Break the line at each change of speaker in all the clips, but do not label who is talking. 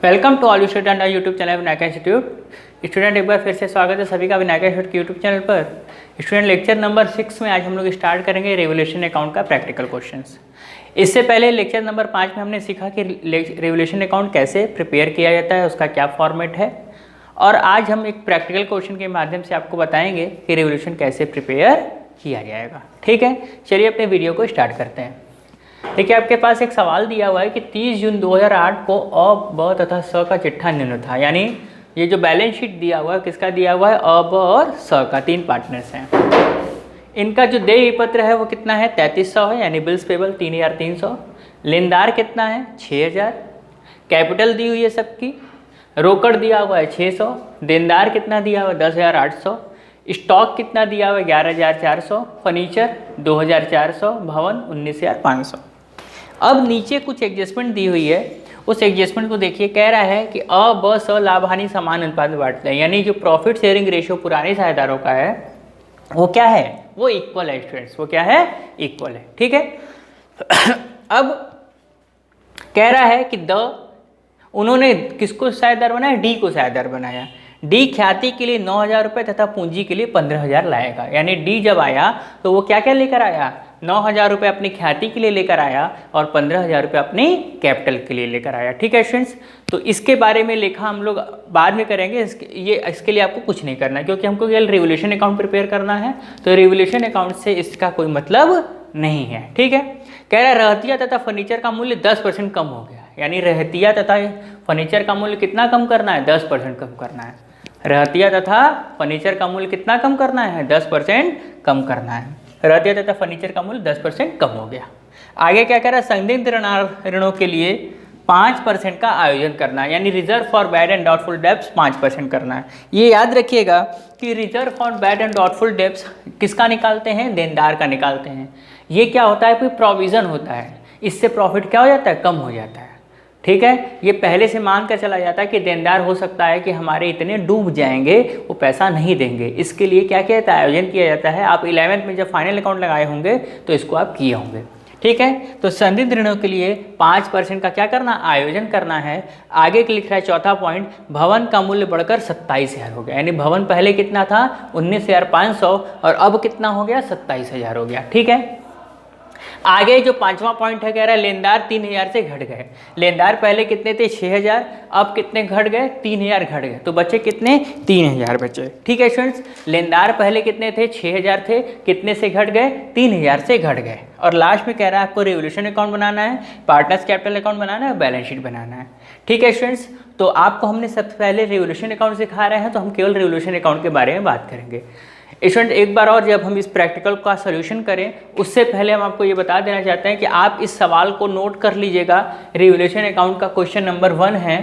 Welcome to all student YouTube channel Vinayaka institute. Student एक बार फिर से स्वागत है सभी का विनायका इंस्टीट्यूट के यूट्यूब चैनल पर। स्टूडेंट लेक्चर नंबर 6 में आज हम लोग स्टार्ट करेंगे रेवोल्यूशन अकाउंट का प्रैक्टिकल क्वेश्चंस। इससे पहले लेक्चर नंबर 5 में हमने सीखा कि रेवोल्यूशन अकाउंट कैसे प्रिपेयर किया जाता है, उसका क्या फॉर्मेट है, और आज हम एक प्रैक्टिकल क्वेश्चन के माध्यम से आपको बताएंगे कि रेवोल्यूशन कैसे प्रिपेयर किया जाएगा। ठीक है, चलिए अपने वीडियो को स्टार्ट करते हैं। देखिए, आपके पास एक सवाल दिया हुआ है कि 30 जून 2008 को अ, ब तथा स का चिट्ठा निम्न था। यानी ये जो बैलेंस शीट दिया हुआ है किसका दिया हुआ है, अ, ब और स का, तीन पार्टनर्स हैं। इनका जो देय पत्र है वो कितना है, 3300 है, यानी बिल्स पेबल 3300। लेनदार कितना है, 6000। कैपिटल दी हुई है सबकी। रोकड़ दिया हुआ है 600। देनदार कितना दिया हुआ है, 10800। स्टॉक कितना दिया हुआ है, 11400। फर्नीचर 2400। भवन 19500। अब नीचे कुछ एडजस्टमेंट दी हुई है, उस एडजस्टमेंट को देखिए। कह रहा है कि अ, ब, स लाभ हानि समान अनुपात में बांटते हैं। यानी जो प्रॉफिट शेयरिंग रेशियो पुराने साझेदारों का है वो क्या है, वो इक्वल है स्टूडेंट्स, वो क्या है, इक्वल है। ठीक है। अब कह रहा है कि उन्होंने किसको साझेदार बनाया, डी को साझेदार बनाया। डी ख्याति के लिए 9000 रुपये तथा पूंजी के लिए 15000 लाएगा। यानी डी जब आया तो वो क्या क्या लेकर आया, 9000 रुपये अपनी ख्याति के लिए लेकर आया और 15000 रुपये अपनी कैपिटल के लिए लेकर आया। ठीक है स्टूडेंट्स, तो इसके बारे में लेखा हम लोग बाद में करेंगे। इसके लिए आपको कुछ नहीं करना है, क्योंकि हमको केवल रेवोल्यूशन अकाउंट प्रिपेयर करना है। तो रेवोल्यूशन अकाउंट से इसका कोई मतलब नहीं है। ठीक है। कह रहा है रहतिया तथा फर्नीचर का मूल्य 10% कम हो गया। यानी रहतिया तथा फर्नीचर का मूल्य कितना कम करना है, 10% कम करना है। रहतिया तथा फर्नीचर का मूल्य कितना कम करना है, 10% कम करना है। रहतिया तथा फर्नीचर का मूल्य 10% कम हो गया। आगे क्या कह रहा है, संदिग्ध ऋणों के लिए 5% का आयोजन करना है। यानी reserve for bad and doubtful debts 5% करना है। ये याद रखिएगा कि reserve for bad and doubtful debts किसका निकालते हैं, देनदार का निकालते हैं। ये क्या होता है, कोई प्रोविज़न होता है, इससे प्रॉफिट क्या हो जाता है, कम हो जाता है। ठीक है। ये पहले से मान कर चला जाता है कि देनदार हो सकता है कि हमारे इतने डूब जाएंगे, वो पैसा नहीं देंगे। इसके लिए क्या किया जाता है, आयोजन किया जाता है। आप 11th में जब फाइनल अकाउंट लगाए होंगे तो इसको आप किए होंगे। ठीक है। तो संदिग्ध ऋणों के लिए 5% का क्या करना, आयोजन करना है। आगे लिख रहा है चौथा पॉइंट, भवन का मूल्य बढ़कर 27000 हो गया। यानी भवन पहले कितना था, 19500, और अब कितना हो गया, 27000 हो गया। ठीक है। आगे जो पांचवा पॉइंट है, कह रहा है लेनदार 3000 से घट गए। लेनदार पहले कितने थे, 6000, अब कितने घट गए, 3000 घट गए, तो बचे कितने, 3000 बचे। ठीक है स्टूडेंट्स, लेनदार पहले कितने थे, 6000 थे, कितने से घट गए, 3000 से घट गए। और लास्ट में कह रहा है आपको रेवोल्यूशन अकाउंट बनाना है, पार्टनर्स कैपिटल अकाउंट बनाना है, बैलेंस शीट बनाना है। ठीक है स्टूडेंट्स, तो आपको हमने सबसे पहले रेवोल्यूशन अकाउंट सिखा रहे हैं, तो हम केवल रेवोल्यूशन अकाउंट के बारे में बात करेंगे। स्टूडेंट एक बार और जब हम इस प्रैक्टिकल का सॉल्यूशन करें उससे पहले हम आपको ये बता देना चाहते हैं कि आप इस सवाल को नोट कर लीजिएगा। रेवोल्यूशन अकाउंट का क्वेश्चन नंबर 1 है।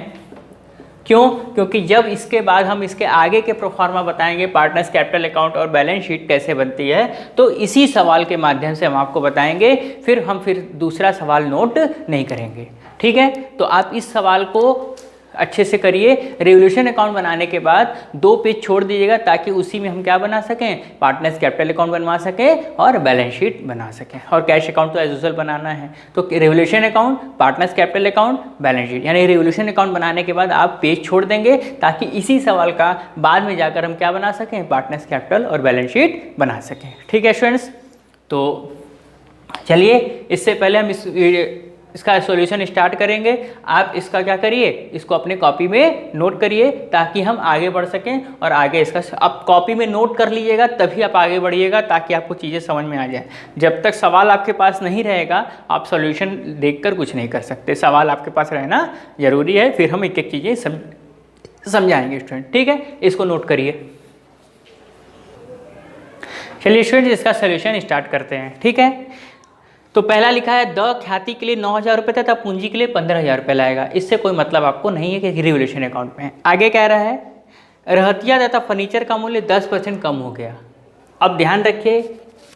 क्यों, क्योंकि जब इसके बाद हम इसके आगे के प्रोफार्मा बताएंगे, पार्टनर्स कैपिटल अकाउंट और बैलेंस शीट कैसे बनती है, तो इसी सवाल के माध्यम से हम आपको बताएंगे। फिर दूसरा सवाल नोट नहीं करेंगे। ठीक है। तो आप इस सवाल को अच्छे से करिए। रेवोल्यूशन अकाउंट बनाने के बाद 2 पेज छोड़ दीजिएगा, ताकि उसी में हम क्या बना सकें, पार्टनर्स कैपिटल अकाउंट बनवा सकें और बैलेंस शीट बना सकें। और कैश अकाउंट तो एज यूजुअल बनाना है। तो revolution account, partners capital account, balance sheet, यानी रेवोल्यूशन अकाउंट बनाने के बाद आप पेज छोड़ देंगे, ताकि इसी सवाल का बाद में जाकर हम क्या बना सकें, पार्टनर्स कैपिटल और बैलेंस शीट बना सकें। ठीक है स्टूडेंट्स, तो चलिए इससे पहले हम इसका सॉल्यूशन स्टार्ट करेंगे। आप इसका क्या करिए, इसको अपने कॉपी में नोट करिए, ताकि हम आगे बढ़ सकें। और आगे इसका आप कॉपी में नोट कर लीजिएगा, तभी आप आगे बढ़िएगा, ताकि आपको चीज़ें समझ में आ जाए। जब तक सवाल आपके पास नहीं रहेगा, आप सॉल्यूशन देखकर कुछ नहीं कर सकते। सवाल आपके पास रहना जरूरी है, फिर हम एक एक चीज़ें समझाएंगे स्टूडेंट। ठीक है, इसको नोट करिए। चलिए स्टूडेंट, इसका सॉल्यूशन स्टार्ट करते हैं। ठीक है। तो पहला लिखा है, द ख्याति के लिए 9000 रुपये तथा पूंजी के लिए 15000 रुपये लाएगा। इससे कोई मतलब आपको नहीं है कि रेवोल्यूशन अकाउंट में। आगे कह रहा है, रहतिया तथा फर्नीचर का मूल्य 10% कम हो गया। अब ध्यान रखिए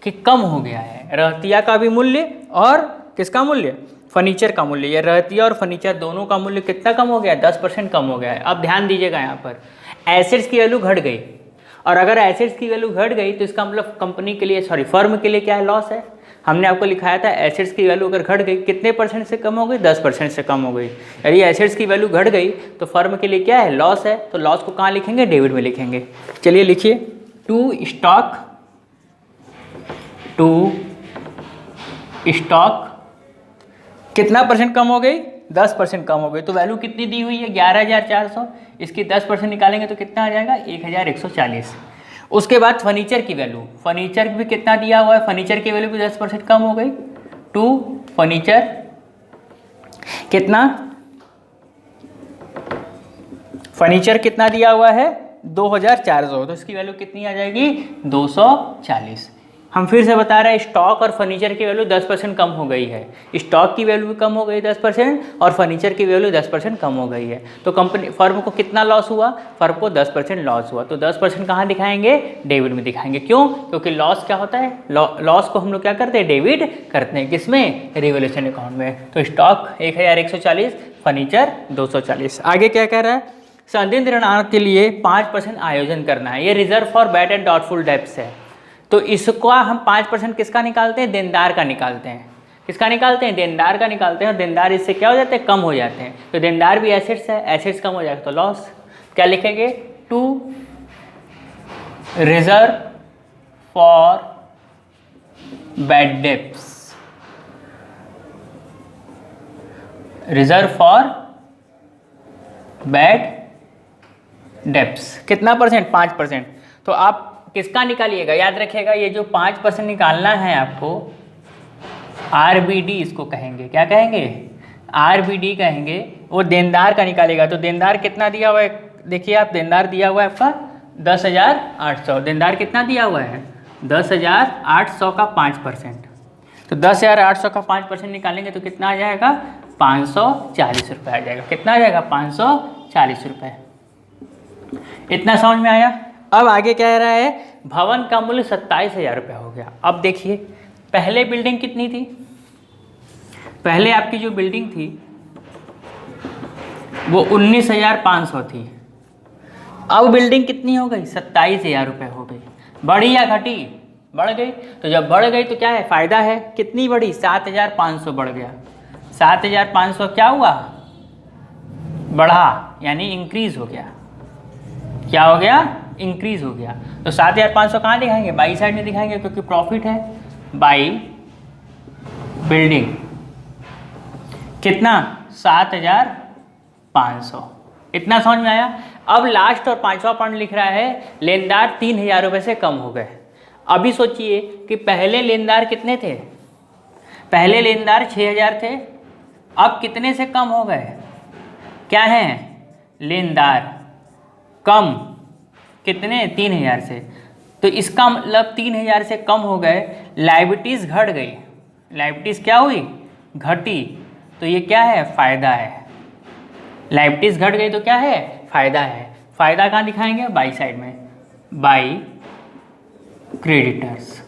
कि कम हो गया है, रहतिया का भी मूल्य और किसका मूल्य, फर्नीचर का मूल्य। ये रहतिया और फर्नीचर दोनों का मूल्य कितना कम हो गया है, 10% कम हो गया है। अब ध्यान दीजिएगा, यहाँ पर एसेट्स की वैल्यू घट गई, और अगर एसेट्स की वैल्यू घट गई तो इसका मतलब कंपनी के लिए, फर्म के लिए क्या है, लॉस है। हमने आपको लिखाया था एसेट्स की वैल्यू अगर घट गई कितने परसेंट से कम हो गई, 10% से कम हो गई। यदि एसेट्स की वैल्यू घट गई तो फर्म के लिए क्या है, लॉस है, तो लॉस को कहाँ लिखेंगे, डेबिट में लिखेंगे। चलिए लिखिए, टू स्टॉक कितना परसेंट कम हो गई, 10% कम हो गई। तो वैल्यू कितनी दी हुई है, 11,400। इसकी 10% निकालेंगे तो कितना आ जाएगा, 1,140। उसके बाद फर्नीचर की वैल्यू, फर्नीचर भी कितना दिया हुआ है, फर्नीचर की वैल्यू भी 10% कम हो गई। टू फर्नीचर कितना, फर्नीचर कितना दिया हुआ है, 2,400, तो इसकी वैल्यू कितनी आ जाएगी, 240। हम फिर से बता रहे हैं, स्टॉक और फर्नीचर की वैल्यू 10% कम हो गई है। स्टॉक की वैल्यू भी कम हो गई 10% और फर्नीचर की वैल्यू 10% कम हो गई है। तो कंपनी, फर्म को कितना लॉस हुआ, फर्म को 10% लॉस हुआ। तो 10% कहाँ दिखाएंगे, डेबिट में दिखाएंगे। क्यों, क्योंकि लॉस क्या होता है, लॉस को हम लोग क्या करते हैं, डेबिट करते हैं। किसमें, रिवोल्यूशन अकाउंट में। तो स्टॉक 1,140, फर्नीचर 240। आगे क्या कह रहा है, संदिग्ध ऋणांक के लिए 5% आयोजन करना है। ये reserve for bad and doubtful debts है। तो इसको हम 5% किसका निकालते हैं, देनदार का निकालते हैं। किसका निकालते हैं, देनदार का निकालते हैं। और देनदार इससे क्या हो जाते हैं, कम हो जाते हैं। तो देनदार भी एसेट्स है, एसेट्स कम हो जाएगा तो लॉस। क्या लिखेंगे, to reserve for bad debts, reserve for bad debts कितना परसेंट, 5%। तो आप किसका निकालिएगा, याद रखिएगा, ये जो 5% निकालना है आपको, RBD इसको कहेंगे। क्या कहेंगे, RBD कहेंगे। वो देनदार का निकालेगा। तो देनदार कितना दिया हुआ है, देखिए आप, देनदार दिया हुआ है आपका 10,800। देनदार कितना दिया हुआ है, 10,800 का 5%। तो 10,800 का 5% निकालेंगे तो कितना आ जाएगा, 540 रुपये आ जाएगा। कितना आ जाएगा, 540 रुपये। इतना समझ में आया। अब आगे क्या कह रहा है, भवन का मूल्य 27,000 रुपये हो गया। अब देखिए, पहले बिल्डिंग कितनी थी, पहले आपकी जो बिल्डिंग थी वो 19,500 थी। अब बिल्डिंग कितनी हो गई, 27,000 रुपये हो गई। बढ़ी या घटी, बढ़ गई। तो जब बढ़ गई तो क्या है, फायदा है। कितनी बढ़ी, 7,500 बढ़ गया। 7,500 क्या हुआ, बढ़ा, यानी इंक्रीज हो गया। क्या हो गया, इंक्रीज हो गया। तो 7,500 कहाँ दिखाएंगे, बाई साइड में दिखाएंगे, क्योंकि प्रॉफिट है। बाई बिल्डिंग कितना, 7,500। इतना समझ में आया। अब लास्ट और 5वां पॉइंट लिख रहा है, लेनदार 3,000 रुपये से कम हो गए। अभी सोचिए कि पहले लेनदार कितने थे, पहले लेनदार 6,000 थे। अब कितने से कम हो गए, क्या है, लेनदार कम, कितने, 3,000 से। तो इसका मतलब 3,000 से कम हो गए, लायबिलिटीज़ घट गई। लायबिलिटीज़ क्या हुई, घटी। तो ये क्या है, फ़ायदा है। लायबिलिटीज़ घट गई तो क्या है, फ़ायदा है। फ़ायदा कहाँ दिखाएंगे, बाई साइड में, बाई क्रेडिटर्स।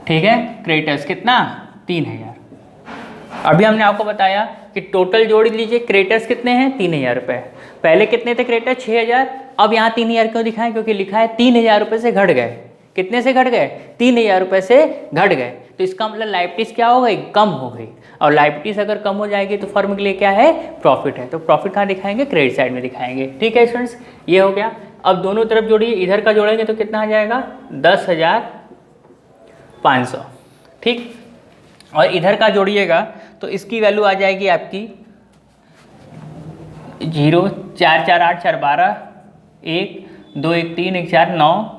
ठीक है, क्रेडिटर्स कितना, 3,000। अभी हमने आपको बताया कि टोटल जोड़ लीजिए, क्रेडिटर्स कितने हैं, 3,000 रुपये। पहले कितने थे क्रेडिटर, 6,000। अब यहाँ 3,000 क्यों दिखाएं, क्योंकि लिखा है 3,000 रुपये से घट गए। कितने से घट गए, 3,000 रुपये से घट गए। तो इसका मतलब लायबिलिटीज़ क्या हो गई, कम हो गई। और लायबिलिटीज़ अगर कम हो जाएगी तो फर्म के लिए क्या है, प्रॉफिट है। तो प्रॉफिट कहाँ दिखाएंगे, क्रेडिट साइड में दिखाएंगे। ठीक है स्टूडेंट्स, ये हो गया। अब दोनों तरफ जोड़िए, इधर का जोड़ेंगे तो कितना आ जाएगा, 10,500। ठीक, और इधर का जोड़िएगा तो इसकी वैल्यू आ जाएगी आपकी 0, 4, 4, 8, 4, 12, 1, 2, 1, 3, 1, 4, 9,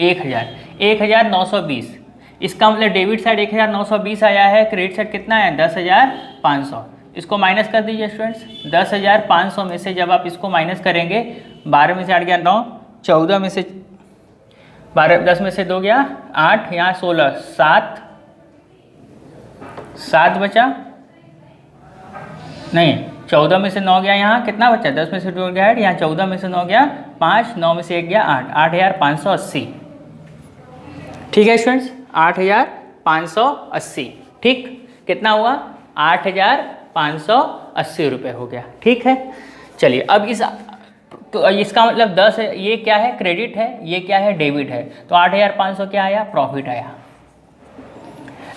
1,000, 1,920। इसका मतलब डेबिट साइड 1,920 आया है, क्रेडिट साइड कितना है, 10,500। इसको माइनस कर दीजिए स्टूडेंट्स। 10,500 में से जब आप इसको माइनस करेंगे, 12 में से 8 गया 9, 14 में से 12, 10 में से 2 गया 8, यहाँ 16, 7 बचा, नहीं 14 में से 9 गया, यहाँ कितना बचा, 10 में से 2 गया 8, यहाँ 14 में से 9 गया 5, 9 में से 1 गया 8, 8,580। ठीक है स्टूडेंट्स, 8,580। ठीक, कितना हुआ, 8,580 रुपये हो गया। ठीक है, चलिए अब तो इसका मतलब 10 है, ये क्या है, क्रेडिट है, ये क्या है, डेबिट है। तो 8,500 क्या आया, प्रॉफिट आया।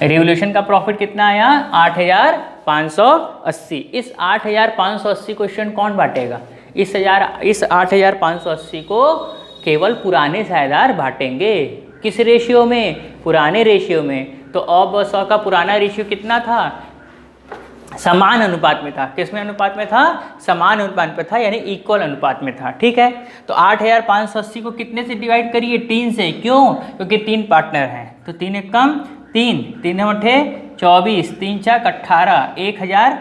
रिवोल्यूशन का प्रॉफिट कितना आया 8580। इस 8580 को स्टूडेंट कौन बांटेगा? इस 8580 को केवल पुराने साझेदार बांटेंगे। किस रेशियो में? पुराने रेशियो में। तो अब 100 का पुराना रेशियो कितना था? समान अनुपात में था। किस में अनुपात में था? समान अनुपात में था, यानी इक्वल अनुपात में था। ठीक है, तो 8580 को कितने से डिवाइड करिए? 3 से। क्यों? क्योंकि 3 पार्टनर हैं, तो 3 एक कम 3, 3 अठे 24, 3 चाक 18, 1000,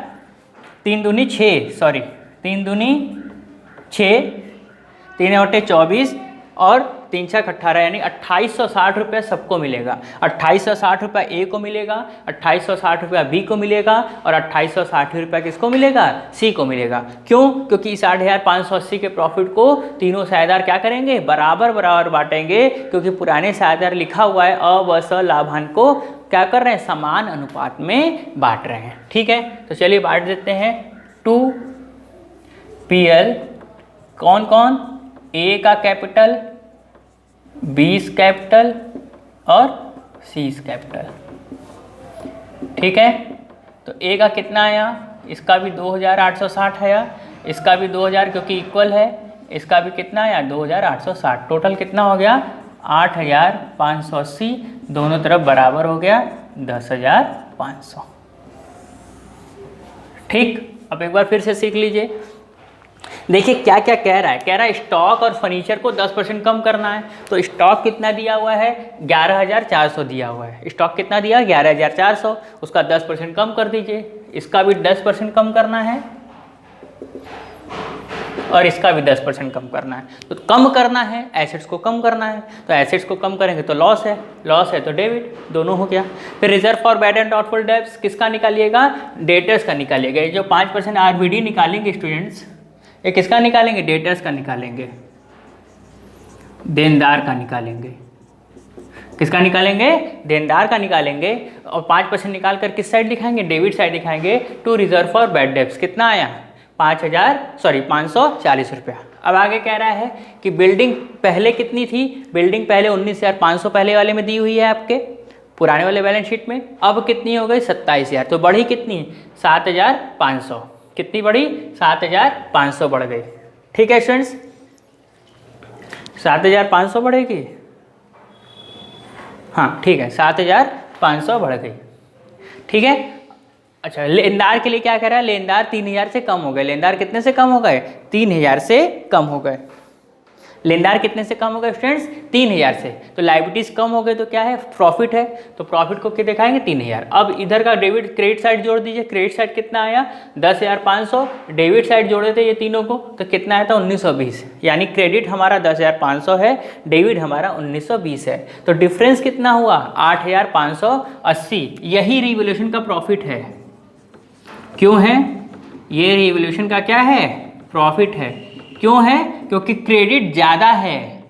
3 दूनी 6, सॉरी 3 दूनी 6, 3 अठे 24 और 3 छक 18, यानी 2860 रुपये सबको मिलेगा। 2860 रुपये ए को मिलेगा, 2860 रुपया बी को मिलेगा और 2860 रुपया किसको मिलेगा? सी को मिलेगा। क्यों? क्योंकि इस 8580 के प्रॉफिट को तीनों साझेदार क्या करेंगे? बराबर बराबर बांटेंगे, क्योंकि पुराने साझेदार लिखा हुआ है अ व स लाभांश को क्या कर रहे हैं? समान अनुपात में बांट रहे हैं। ठीक है, तो चलिए बांट देते हैं। 2PL कौन कौन? ए का कैपिटल, बी कैपिटल और सी कैपिटल। ठीक है, तो ए का कितना आया? इसका भी 2860 आया, इसका भी 2000 क्योंकि इक्वल है, इसका भी कितना आया? 2860। टोटल कितना हो गया? 8580, दोनों तरफ बराबर हो गया 10500। ठीक, अब एक बार फिर से सीख लीजिए। देखिए क्या क्या कह रहा है। कह रहा है स्टॉक और फर्नीचर को 10% कम करना है। तो स्टॉक कितना दिया हुआ है? 11400 दिया हुआ है। स्टॉक कितना दिया? 11400। उसका 10% कम कर दीजिए। इसका भी 10% कम करना है और इसका भी 10% कम करना है। तो कम करना है, एसेट्स को कम करना है। तो एसेट्स को कम करेंगे तो लॉस है, लॉस है तो डेबिट, दोनों हो गया। फिर reserve for bad and doubtful debts किसका निकालिएगा? डेटर्स का निकालिएगा। ये जो 5% आरबीडी निकालेंगे स्टूडेंट्स, ये किसका निकालेंगे? डेटर्स का निकालेंगे, देनदार का निकालेंगे। किसका निकालेंगे? देनदार का निकालेंगे। और 5% निकाल कर किस साइड दिखाएंगे? डेबिट साइड दिखाएंगे। To reserve for bad debts कितना आया? 540 रुपया। अब आगे कह रहा है कि बिल्डिंग पहले कितनी थी? बिल्डिंग पहले 19500 पहले वाले में दी हुई है आपके पुराने वाले बैलेंस शीट में। अब कितनी हो गई? 27000। तो बढ़ी कितनी? 7500। कितनी बढ़ी? 7500 बढ़ गई। ठीक है स्टूडेंट्स, 7500 बढ़ेगी। हाँ ठीक है, 7500 बढ़ गई। ठीक है, अच्छा लेनदार के लिए क्या कह रहा है? लेनदार 3000 से कम हो गए। लेनदार कितने से कम हो गए? 3000 से कम हो गए। लेनदार कितने से कम हो गए स्टूडेंट्स? 3000 से। तो लायबिलिटीज कम हो गए तो क्या है? प्रॉफिट है। तो प्रॉफिट को क्या दिखाएंगे? 3000। अब इधर का डेबिट क्रेडिट साइड जोड़ दीजिए। क्रेडिट साइड कितना आया? 10500। डेबिट साइड जोड़े थे ये तीनों को तो कितना आया था? 1920। यानी क्रेडिट हमारा 10500 है, डेबिट हमारा 1920 है। तो डिफरेंस कितना हुआ? 8580। यही रिवोल्यूशन का प्रॉफिट है। क्यों है? ये रिवोल्यूशन का क्या है? प्रॉफिट है। क्यों है? क्योंकि क्रेडिट ज़्यादा है,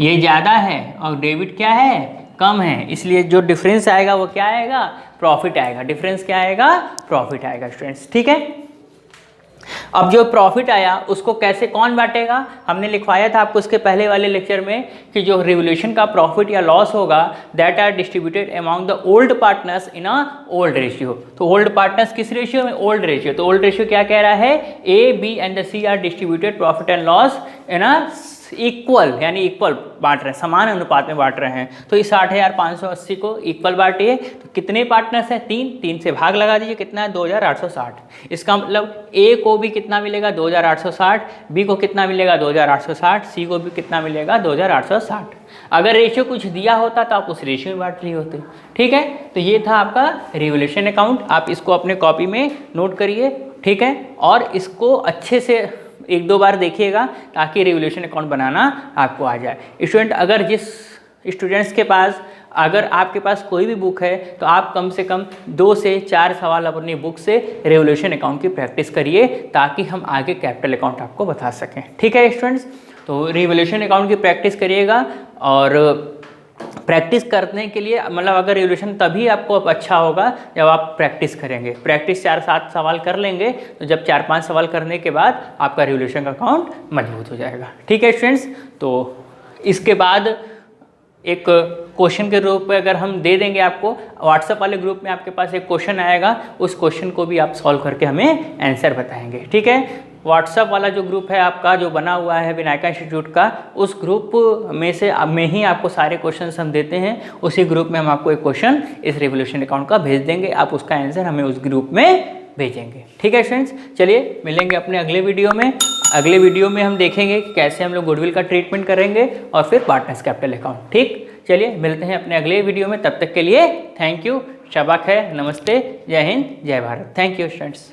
ये ज़्यादा है और डेबिट क्या है? कम है। इसलिए जो डिफरेंस आएगा वो क्या आएगा? प्रॉफिट आएगा। डिफरेंस क्या आएगा? प्रॉफिट आएगा स्टूडेंट्स। ठीक है, अब जो प्रॉफिट आया उसको कैसे कौन बांटेगा? हमने लिखवाया था आपको उसके पहले वाले लेक्चर में कि जो रिवोल्यूशन का प्रॉफिट या लॉस होगा that are distributed among the old partners in a old ratio. तो ओल्ड पार्टनर्स किस रेशियो में? Old ratio. तो ओल्ड रेशियो क्या कह रहा है? A B and the C are distributed profit and loss in a equal, यानी equal बांट रहे हैं, समान अनुपात में बांट रहे हैं। तो इस 8580 को इक्वल बांटिए। तो कितने पार्टनर्स हैं? 3 से भाग लगा दीजिए। कितना है? 2860। इसका मतलब ए को भी कितना मिलेगा? 2860। बी को कितना मिलेगा? 2860। सी को भी कितना मिलेगा? 2860। अगर रेशियो कुछ दिया होता तो आप उस रेशियो में बांट लिए होते। ठीक है, तो ये था आपका रिवोल्यूशन अकाउंट। आप इसको अपने कॉपी में नोट करिए। ठीक है, और इसको अच्छे से 1-2 बार देखिएगा ताकि रिवोल्यूशन अकाउंट बनाना आपको आ जाए। स्टूडेंट अगर जिस स्टूडेंट्स के पास अगर आपके पास कोई भी बुक है तो आप कम से कम 2 से 4 सवाल अपनी बुक से रिवोल्यूशन अकाउंट की प्रैक्टिस करिए ताकि हम आगे कैपिटल अकाउंट आपको बता सकें। ठीक है स्टूडेंट्स, तो रिवोल्यूशन अकाउंट की प्रैक्टिस करिएगा। और प्रैक्टिस करने के लिए मतलब अगर रिवोल्यूशन तभी आपको अच्छा होगा जब आप प्रैक्टिस करेंगे। प्रैक्टिस 4-7 सवाल कर लेंगे तो जब 4-5 सवाल करने के बाद आपका रिवोल्यूशन का अकाउंट मजबूत हो जाएगा। ठीक है स्टूडेंट्स, तो इसके बाद एक क्वेश्चन के रूप में अगर हम दे देंगे आपको, व्हाट्सएप वाले ग्रुप में आपके पास एक क्वेश्चन आएगा, उस क्वेश्चन को भी आप सॉल्व करके हमें आंसर बताएंगे। ठीक है, व्हाट्सएप वाला जो ग्रुप है आपका जो बना हुआ है विनायका इंस्टीट्यूट का, उस ग्रुप में ही आपको सारे क्वेश्चंस हम देते हैं। उसी ग्रुप में हम आपको एक क्वेश्चन इस रेवोल्यूशन अकाउंट का भेज देंगे, आप उसका आंसर हमें उस ग्रुप में भेजेंगे। ठीक है फ्रेंड्स, चलिए मिलेंगे अपने अगले वीडियो में। अगले वीडियो में हम देखेंगे कि कैसे हम लोग गुडविल का ट्रीटमेंट करेंगे और फिर पार्टनर्स कैपिटल अकाउंट। ठीक, चलिए मिलते हैं अपने अगले वीडियो में। तब तक के लिए थैंक यू, शबा खैर, नमस्ते, जय हिंद, जय भारत। Thank you students.